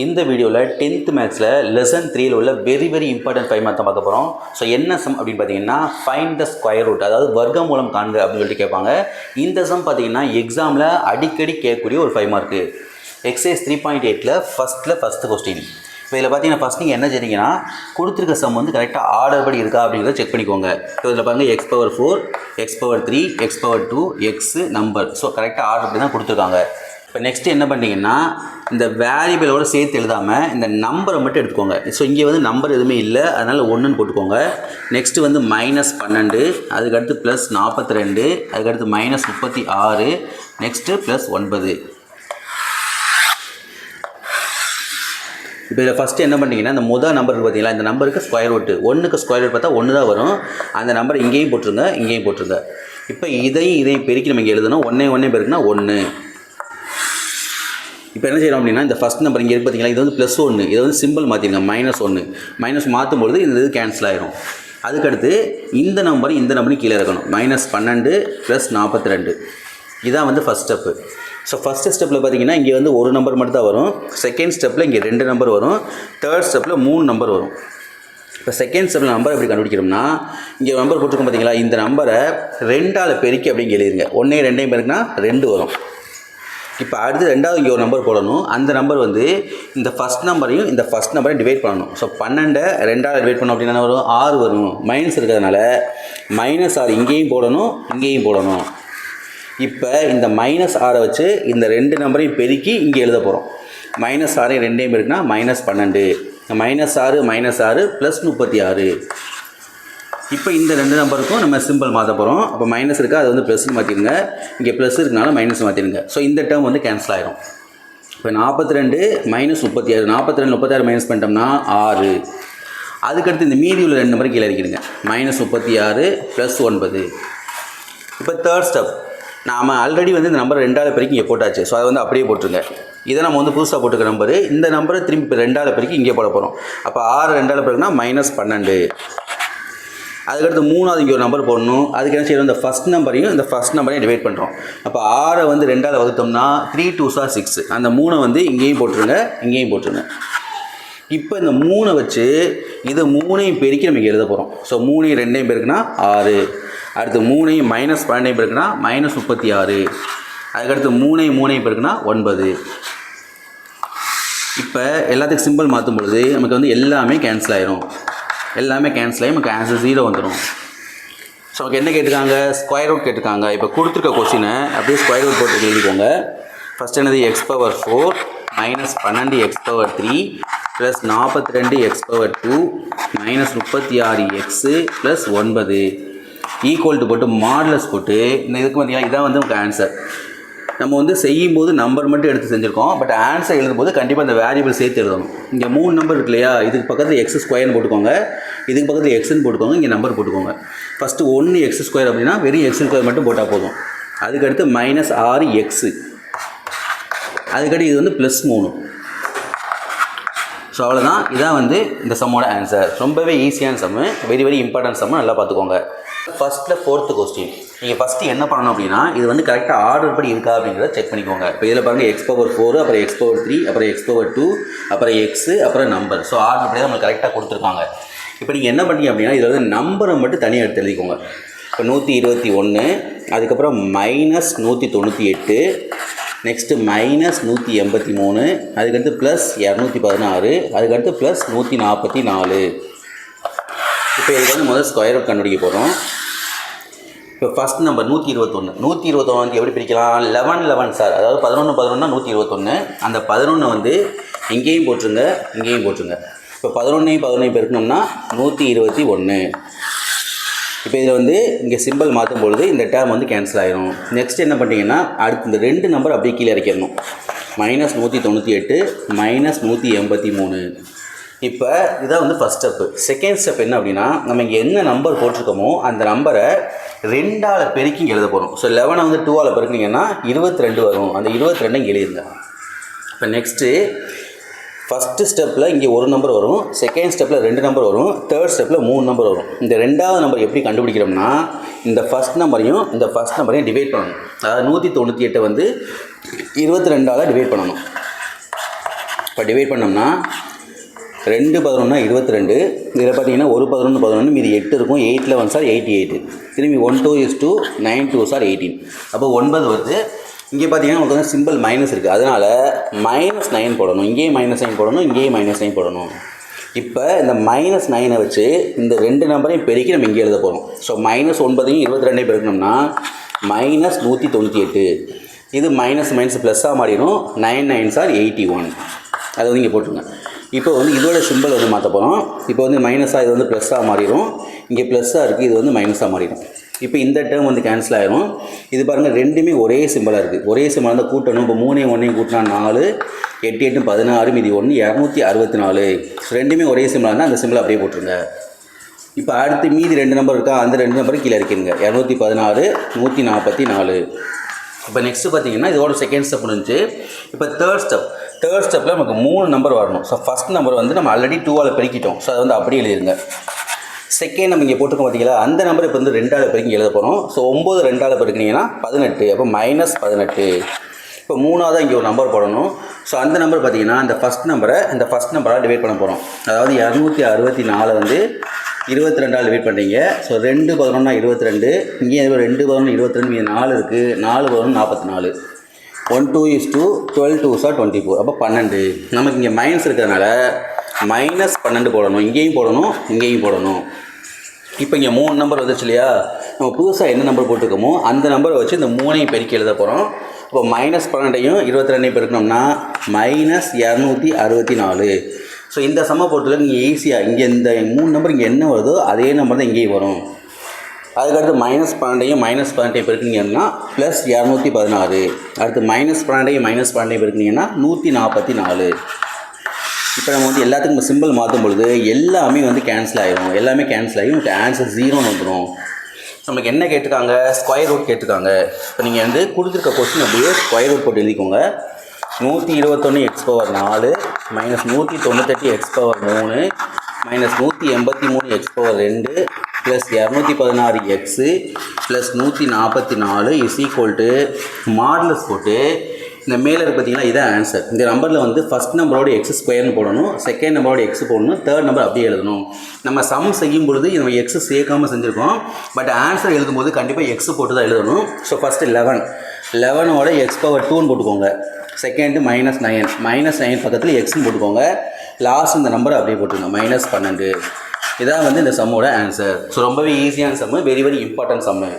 இந்த வீடியோவில் 10th மேத்ஸில் lesson 3ல் உள்ள வெரி இம்பார்ட்டன்ட் 5 மார்க் தான் பார்க்க போகிறோம். ஸோ என்ன சம் அப்படின்னு பார்த்தீங்கன்னா ஃபைண்ட் த ஸ்கொயர் ரூட், அதாவது வர்க்க மூலம் காண்க அப்படின்னு சொல்லிட்டு கேட்பாங்க. இந்த சம் பார்த்தீங்கன்னா எக்ஸாமில் அடிக்கடி கேட்கக்கூடிய ஒரு 5 மார்க்கு. எக்ஸசைஸ் 3.8ல் ஃபஸ்ட்டு கொஸ்டின். இப்போ இதில் பார்த்தீங்கன்னா ஃபஸ்ட் நீங்கள் என்ன செய்றீங்கன்னா கொடுத்துருக்க சம் வந்து கரெக்டாக ஆர்டர் படி இருக்கா அப்படிங்கிறத செக் பண்ணிக்கோங்க. ஸோ இதில் பாருங்கள் x⁴, x⁴, x⁴2, x number. So கரெக்டாக ஆர்டர் படி தான் கொடுத்துருக்காங்க. இப்போ நெக்ஸ்ட்டு என்ன பண்ணிங்கன்னா இந்த வேரியபிளோட சேர்த்து எழுதாமல் இந்த நம்பரை மட்டும் எடுத்துக்கோங்க. ஸோ இங்கே வந்து நம்பர் எதுவுமே இல்லை, அதனால் 1ன்னு போட்டுக்கோங்க. நெக்ஸ்ட்டு வந்து -12, அதுக்கடுத்து +42, அதுக்கடுத்து -36, நெக்ஸ்ட்டு +9. இப்போ இதில் ஃபஸ்ட்டு என்ன பண்ணிங்கன்னா இந்த முதல் நம்பருக்கு பார்த்தீங்களா, இந்த நம்பருக்கு ஸ்கொயர் ரூட்டு 1க்கு ஸ்கொயர் ரூட் பார்த்தா 1 தான் வரும். அந்த நம்பர் இங்கேயும் போட்டுருங்க, இங்கேயும் போட்டுருங்க. இப்போ இதையும் பெருக்கி நம்ம இங்கே எழுதணும். 1 பெருக்குனா 1. இப்போ என்ன செய்யறோம் அப்படின்னா இந்த ஃபஸ்ட் நம்பர் இங்கே பார்த்தீங்களா, இது வந்து +1, இதை வந்து சிம்பிள் மாற்றிடுங்க -1. மைனஸ் மாற்றும்பொழுது இந்த இது கேன்சல் ஆகிரும். அதுக்கடுத்து இந்த நம்பரும் கீழே இருக்கணும். -12 +42. இதான் வந்து ஃபஸ்ட் ஸ்டெப்பு. ஸோ ஃபஸ்ட்டு ஸ்டெப்பில் பார்த்தீங்கன்னா இங்கே வந்து ஒரு நம்பர் மட்டும் தான் வரும். செகண்ட் ஸ்டெப்பில் இங்கே 2 நம்பர் வரும். தேர்ட் ஸ்டெப்பில் 3 நம்பர் வரும். இப்போ செகண்ட் ஸ்டெப்பில் நம்பர் எப்படி கண்டுபிடிக்கிறோம்னா இங்கே நம்பர் போட்டுருக்கோம் பார்த்தீங்களா, இந்த நம்பரை 2ஆல் பெருக்கி அப்படிங்க எழுதிருங்க. 1 2 பெருக்குனா 2 வரும். இப்போ அடுத்து ரெண்டாவது இங்கே ஒரு நம்பர் போடணும். அந்த நம்பர் வந்து இந்த ஃபஸ்ட் நம்பரையும் இந்த ஃபஸ்ட் நம்பரையும் டிவைட் பண்ணணும். ஸோ 12 2ஆல் டிவைட் பண்ணோம் அப்படின்னா வரும் 6 வரும். மைனஸ் இருக்கிறதுனால -6 இங்கேயும் போடணும், இங்கேயும் போடணும். இப்போ இந்த -6 வச்சு இந்த 2 நம்பரையும் பெருக்கி இங்கே எழுத போகிறோம். -6 2 இருக்குன்னா -12, -6 +36. இப்போ இந்த 2 நம்பருக்கும் நம்ம சிம்பிள் மாற்ற போகிறோம். அப்போ மைனஸ் இருக்கா, அது வந்து ப்ளஸ்ன்னு மாற்றிடுங்க. இங்கே ப்ளஸ் இருக்கனால மைனஸ் மாற்றிடுங்க. ஸோ இந்த டேர்ம் வந்து கேன்சல் ஆகிடும். இப்போ 42 -36, 42 36 மைனஸ் பண்ணிட்டோம்னா 6. அதுக்கடுத்து இந்த மீதி உள்ள 2 நம்பருக்கு கீழே இறக்கிடுங்க. -36 +9. இப்போ தேர்ட் ஸ்டெப், நாம் ஆல்ரெடி வந்து இந்த நம்பர் 2ஆல் பெருக்கி இங்கே போட்டாச்சு. ஸோ அதை வந்து அப்படியே போட்டுருங்க. இதை நம்ம வந்து புதுசாக போட்டுக்கிற நம்பரு, இந்த நம்பரை திரும்பி இப்போ 2ஆல் பெருக்கி இங்கே போட போகிறோம். அப்போ 6 2ஆல் பெருக்குனா -12. அதுக்கடுத்து 3ஆவது இங்கே ஒரு நம்பர் போடணும். அதுக்கு என்ன செய்யணும், இந்த ஃபஸ்ட் நம்பரையும் இந்த ஃபஸ்ட் நம்பரையும் டிவைட் பண்ணுறோம். அப்போ 6 வந்து 2ஆல் வகுத்தோம்னா 3 2s are 6. அந்த 3 வந்து இங்கேயும் போட்டுருங்க, இங்கேயும் போட்டுருங்க. இப்போ இந்த 3 வச்சு இது 3ஐயும் பெருக்கி நம்ம எழுத போகிறோம். ஸோ 3 2 பெருக்குனா 6. அடுத்து 3ஐயும் -12 பெருக்குனா -36. அதுக்கடுத்து 3 பெருக்குனா 9. இப்போ எல்லாத்துக்கும் சிம்பிள் மாற்றும் பொழுது நமக்கு வந்து எல்லாமே கேன்சல் ஆயிரும். நமக்கு ஆன்சர் 0 வந்துடும். ஸோ நமக்கு என்ன கேட்டிருக்காங்க, ஸ்கொயர் ரூட் கேட்டிருக்காங்க. இப்போ கொடுத்துருக்க கொஸ்டினை அப்படியே ஸ்கொயர் ரூட் போட்டு எழுதிக்கோங்க. ஃபஸ்ட் என்னது x⁴ -12 x⁴ +42 x⁴2 -36x +9 equal to போட்டு மாடுலஸ் போட்டு இந்த இதுக்கு பார்த்தீங்கன்னா இதான் வந்து நமக்கு ஆன்சர். நம்ம வந்து செய்யும்போது நம்பர் மட்டும் எடுத்து செஞ்சுருக்கோம். பட் ஆன்சர் எழுதும்போது கண்டிப்பாக இந்த வேரியபிள் சேர்த்து எழுதணும். இங்கே 3 நம்பர் இருக்கு இல்லையா, இதுக்கு பக்கத்தில் x² போட்டுக்கோங்க, இதுக்கு பக்கத்தில் xன்னு போட்டுக்கோங்க, இங்கே நம்பர் போட்டுக்கோங்க. ஃபஸ்ட்டு 1 x² அப்படின்னா வெறும் x² மட்டும் போட்டால் போதும். அதுக்கடுத்து -6x, அதுக்கடுத்து இது வந்து +3. ஸோ அவ்வளோதான். இதான் வந்து இந்த சம்மோட ஆன்சர். ரொம்பவே ஈஸியான சம்மு, வெரி இம்பார்ட்டன்ட் சம்மு, நல்லா பார்த்துக்கோங்க. ஃபஸ்ட்டில் 4th கொஸ்டின். நீங்கள் ஃபஸ்ட்டு என்ன பண்ணணும் அப்படின்னா இது வந்து கரெக்டாக ஆர்டர் படி இருக்கா அப்படிங்கிறத செக் பண்ணிக்கோங்க. இப்போ இதில் பாருங்கள் x⁴, அப்புறம் x⁴3, அப்புறம் x⁴2, அப்புறம் x, அப்புறம் நம்பர். ஸோ ஆர்டர் படி தான் நம்மளுக்கு கரெக்டாக கொடுத்துருக்காங்க. இப்போ நீங்கள் என்ன பண்ணீங்க அப்படின்னா இதில் வந்து நம்பரை மட்டும் தனியாக எடுத்து எழுதிக்கோங்க. இப்போ 121, அதுக்கப்புறம் -198, நெக்ஸ்ட்டு -183, அதுக்கடுத்து +216, அதுக்கடுத்து +144. இப்போ இதுக்கு வந்து முதல் ஸ்கொயர் ரூட் கண்டுபிடிக்க போகிறோம். இப்போ ஃபஸ்ட் நம்பர் 121 வந்து எப்படி பிரிக்கலாம், 11 11 சார், அதாவது 11 11 121. அந்த 11 வந்து இங்கேயும் போட்டுருங்க, இங்கேயும் போட்டுருங்க. இப்போ 11 பெருக்கணும்னா 121. இப்போ இதில் வந்து இங்கே சிம்பிள் மாற்றும் பொழுது இந்த டேர்ம் வந்து கேன்சல் ஆகிடும். நெக்ஸ்ட் என்ன பண்ணிங்கன்னா அடுத்து இந்த 2 நம்பர் அப்படியே கீழே இறக்கிடணும். -198 -183. இப்போ இதான் வந்து ஃபஸ்ட் ஸ்டெப்பு. செகண்ட் ஸ்டெப் என்ன அப்படின்னா நம்ம இங்கே என்ன நம்பர் போட்டிருக்கோமோ அந்த நம்பரை 2ஆல் பெருக்கி இங்கே எழுத போகிறோம். ஸோ 11 வந்து 2ஆல் பெருக்கினீங்கன்னா 22 வரும். அந்த 22 இங்கே எழுதிருங்க. இப்போ நெக்ஸ்ட்டு ஃபஸ்ட்டு ஸ்டெப்பில் இங்கே ஒரு நம்பர் வரும், செகண்ட் ஸ்டெப்பில் 2 நம்பர் வரும், தேர்ட் ஸ்டெப்பில் 3 நம்பர் வரும். இந்த 2ஆவது நம்பர் எப்படி கண்டுபிடிக்கிறோம்னா இந்த ஃபஸ்ட் நம்பரையும் இந்த ஃபஸ்ட் நம்பரையும் டிவைட் பண்ணணும். அதாவது 198 வந்து 22ஆல் டிவைட் பண்ணணும். இப்போ டிவைட் பண்ணோம்னா 2 11 22, இதில் பார்த்தீங்கன்னா 1 11 11 மீதி 8 இருக்கும். 8 11 சார் 88, திரும்பி 1 2 is 2, 9 2 சார் 18. அப்போ 9 வருது. இங்கே பார்த்தீங்கன்னா நமக்கு வந்து சிம்பிள் மைனஸ் இருக்குது, அதனால் -9 போடணும். இங்கேயும் -9 போடணும், இங்கேயும் -9 போடணும். இப்போ இந்த -9 வச்சு இந்த 2 நம்பரையும் பெருக்கி நம்ம இங்கே எழுத போகிறோம். ஸோ -9ஐயும் 22ஐயும் பெருக்கணும்னா -198. இது மைனஸ் ப்ளஸ்ஸாக மாறிடும். 9 9 சார் 81, அதை வந்து இங்கே போட்டுருங்க. இப்போ வந்து இதோட சிம்பிள் வந்து மாற்ற போகிறோம். இப்போ வந்து மைனஸாக இது வந்து ப்ளஸ்ஸாக மாறிடும், இங்கே ப்ளஸ்ஸாக இருக்குது, இது வந்து மைனஸாக மாறிடும். இப்போ இந்த டேர்ம் வந்து கேன்சல் ஆகிடும். இது பாருங்கள் ரெண்டுமே ஒரே சிம்பிளாக இருக்குது. ஒரே சிம்பிளாக இருந்தால் கூட்டணும். இப்போ 3 1 கூட்டினா 4, 8 8 16, மீதி 1 264. ரெண்டுமே ஒரே சிம்பிளாக இருந்தால் அந்த சிம்பிள் அப்படியே போட்டுருங்க. இப்போ அடுத்து மீதி 2 நம்பர் இருக்கா, அந்த 2 நம்பரும் கீழே இருக்குங்க. 216 144. இப்போ நெக்ஸ்ட்டு பார்த்தீங்கன்னா இதோட செகண்ட் ஸ்டெப் இருந்துச்சு. இப்போ தேர்ட் ஸ்டெப்பில் நமக்கு 3 நம்பர் வரணும். ஸோ ஃபஸ்ட் நம்பர் வந்து நம்ம ஆல்ரெடி 2ஆல் பெருக்கிட்டோம். ஸோ அதை வந்து அப்படியே எழுதிருங்க. செகண்ட் நம்ம இங்கே போட்டுக்கோம் பார்த்தீங்களா, அந்த நம்பர் இப்போ வந்து 2ஆல் பெருக்கி எழுத போகிறோம். ஸோ 9 2ஆல் பெருக்கினீங்கன்னா 18, அப்போ -18. இப்போ 3ஆவது இங்கே ஒரு நம்பர் போடணும். ஸோ அந்த நம்பர் பார்த்தீங்கன்னா இந்த ஃபஸ்ட் நம்பராக டிவைட் பண்ண போகிறோம். அதாவது 264 வந்து 22ஆல் டிவைட் பண்ணுறீங்க. ஸோ 2 11 22, இங்கேயும் 2 11 22, மீது 4 இருக்குது. 4 11 44. 1 2 is 2, 12 2 சார் 24, அப்போ 12. நமக்கு இங்கே மைனஸ் இருக்கிறதுனால -12 போடணும். இங்கேயும் போடணும், இங்கேயும் போடணும். இப்போ இங்கே 3 நம்பர் வந்துச்சு இல்லையா, நம்ம புதுசாக என்ன நம்பர் போட்டுருக்கோமோ அந்த நம்பரை வச்சு இந்த 3ஐயும் பெருக்கி எழுத போகிறோம். இப்போ -12ஐயும் 22ஐயும் பெருக்கணும்னா -264. ஸோ இந்த சம போட்டுல நீங்கள் ஈஸியாக இங்கே இந்த 3 நம்பர் இங்கே என்ன வருதோ அதே நம்பர் தான் இங்கேயும் வரும். அதுக்கடுத்து -12ஐயும் -18ஐயும் பெருக்கினீங்கன்னா +216. அடுத்து -12ஐயும் -12ஐயும் பெருக்கினீங்கன்னா 144. இப்போ நம்ம வந்து எல்லாத்துக்கும் சிம்பிள் மாற்றும் பொழுது எல்லாமே வந்து கேன்சல் ஆகிடும். எல்லாமே கேன்சல் ஆகி உங்களுக்கு ஆன்சர் 0 வந்துடும். நமக்கு என்ன கேட்டிருக்காங்க, ஸ்கொயர் ரூட் கேட்டிருக்காங்க. இப்போ நீங்கள் வந்து கொடுத்துருக்க கொஸ்டின் அப்படியே ஸ்கொயர் ரூட் போட்டு எழுதிக்கோங்க. 121 x⁴ -198 x⁴ -183 x⁴ +216x +144 is equal to modulus போட்டு இந்த மேலே இருக்கு பார்த்தீங்களா, இதான் ஆன்சர். இந்த நம்பரில் வந்து ஃபஸ்ட் நம்பரோட x² போடணும், செகண்ட் நம்பரோட x போடணும், தேர்ட் நம்பர் அப்படியே எழுதணும். நம்ம சம் செய்யும் பொழுது நம்ம x சேர்க்காமல் செஞ்சுருக்கோம். பட் ஆன்சர் எழுதும்போது கண்டிப்பாக x போட்டு தான் எழுதணும். ஸோ ஃபஸ்ட்டு 11ஓட x⁴ போட்டுக்கோங்க. செகண்டு -9 பக்கத்தில் எக்ஸ்ன்னு போட்டுக்கோங்க. லாஸ்ட் இந்த நம்பரை அப்படியே போட்டுக்கோங்க, -12. இதான் வந்து இந்த சம்மோட ஆன்சர். ஸோ ரொம்பவே ஈஸியான சம்மு, வெரி வெரி இம்பார்ட்டன்ட் சம்மு.